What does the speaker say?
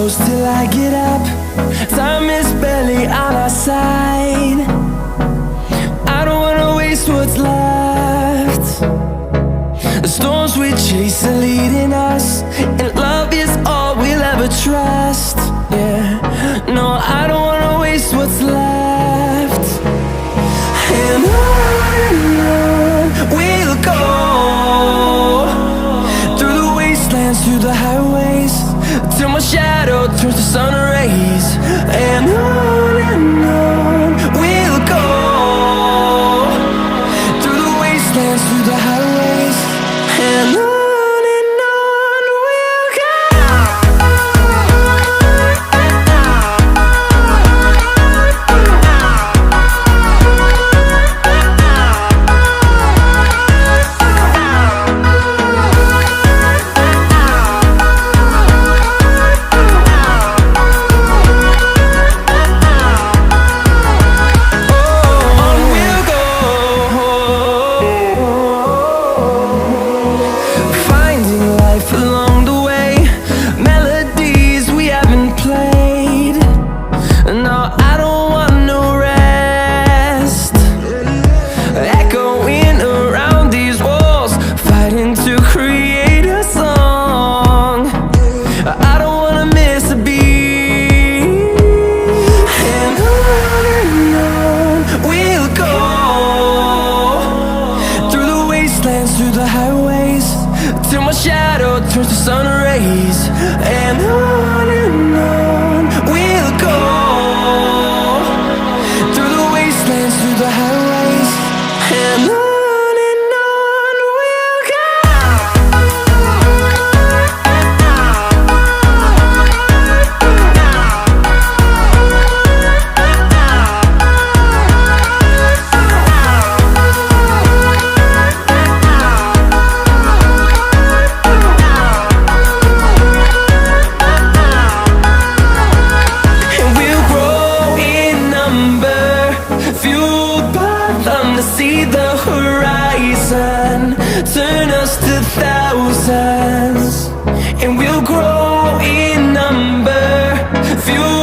close till I get up. Time is barely on our side. I don't wanna waste what's left. The storms we chase are leading us, and love is all we'll ever trust. Yeah, no, I don't wanna waste what's left. And on we'll go, through the wastelands, through the highways, till my shadow turns to sun rays. And on we'll go, through the wastelands, through the highways, and on we'll go. Along the way, melodies we haven't played. No, I don't want no rest. Echoing around these walls, fighting to create a song. I don't wanna miss a beat. And on we'll go, through the wastelands, through the highways, till my shadow turns to sun rays. And on we'll go, through the wastelands, through the highways, and on we'll go. Fueled by them to see the horizon, turn us to thousands, and we'll grow in number. Fueled